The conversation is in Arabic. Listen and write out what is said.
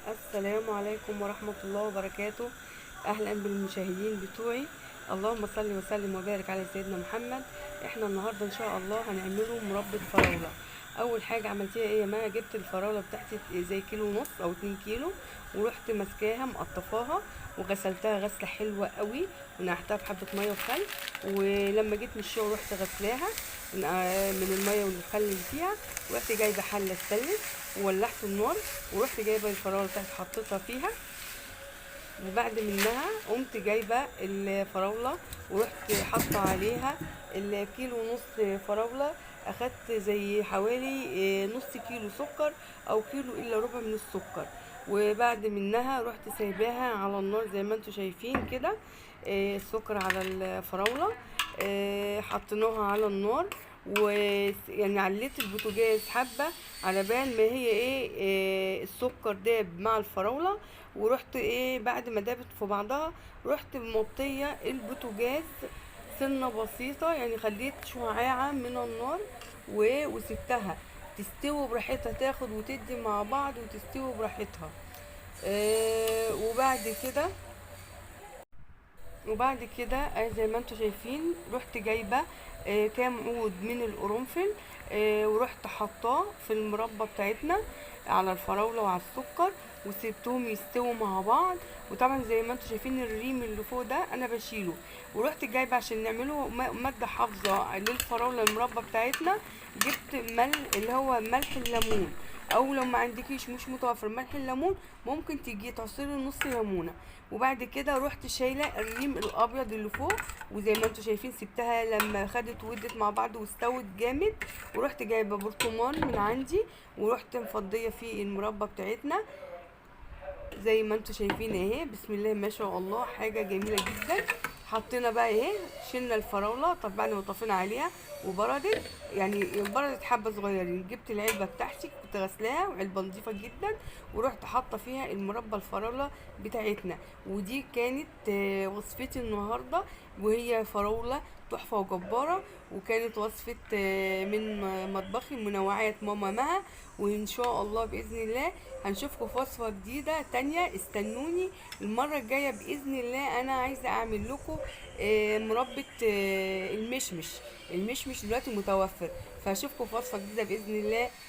السلام عليكم ورحمة الله وبركاته. أهلا بالمشاهدين بتوعي. اللهم صل وسلم وبارك على سيدنا محمد. احنا النهاردة إن شاء الله هنعمله مربى فراولة. أول حاجة عملتيها ايه يا ماما؟ جبت الفراولة بتاعتي زي كيلو ونص أو 2 كيلو، ورحت ماسكاها مقطفاها وغسلتها غسلة حلوة قوي، ونقعتها في حبة مية وخل. ولما جيت من الشغل رحت غسلاها من المية والخل اللي فيها، ورحت جايبة حلة استانلس وولعت النار، ورحت جايبه الفراوله بتاعتي حطيتها فيها. وبعد منها قمت جايبه الفراوله ورحت حاطه عليها الكيلو ونص فراوله. اخدت زي حوالي نص كيلو سكر او كيلو الا ربع من السكر. وبعد منها رحت سايباها على النار زي ما انتم شايفين كده. السكر على الفراوله، حطيناها على النار، ويعني عليت البوتاجاز حبه على بال ما هي السكر داب مع الفراولة. ورحت بعد ما دابت في بعضها رحت موطية البوتاجاز سنة بسيطة، يعني خليت شعاعة من النار وسبتها تستوي براحتها، تاخد وتدي مع بعض وتستوي براحتها. وبعد كده زي ما انتم شايفين رحت جايبه كام عود من القرنفل، ورحت حطاه في المربى بتاعتنا على الفراوله وعلى السكر، وسبتهم يستووا مع بعض. وطبعا زي ما انتم شايفين الريم اللي فوق ده انا بشيله. ورحت جايبه عشان نعمله ماده حافظه للفراوله المربى بتاعتنا، جبت اللي هو ملح الليمون، او لو ما عندكيش مش متوفر ملح الليمون ممكن تيجي تعصري نص ليمونه. وبعد كده رحت شايله الريم الابيض اللي فوق، وزي ما انتم شايفين سبتها لما خدت ودت مع بعض واستوت جامد. ورحت جايبه برطمان من عندي ورحت مفضيه فيه المربى بتاعتنا زي ما انتم شايفين اهي. بسم الله ما شاء الله، حاجه جميله جدا. حطينا بقى شلنا الفراوله طب بعد ما طفينا عليها وبردت، يعني بردت حبه صغيرين. جبت العلبه بتاعتي كنت غسلاها وعلبه نظيفه جدا، ورحت حاطه فيها المربى الفراوله بتاعتنا. ودي كانت وصفتي النهارده، وهي فراوله تحفه وجباره. وكانت وصفه من مطبخي منوعات ماما مها. وان شاء الله باذن الله هنشوفكم في وصفة جديدة تانية. استنوني المرة الجاية بإذن الله. أنا عايزة أعمل لكم مربى المشمش. المشمش دلوقتي متوفر، فهشوفكم في وصفة جديدة بإذن الله.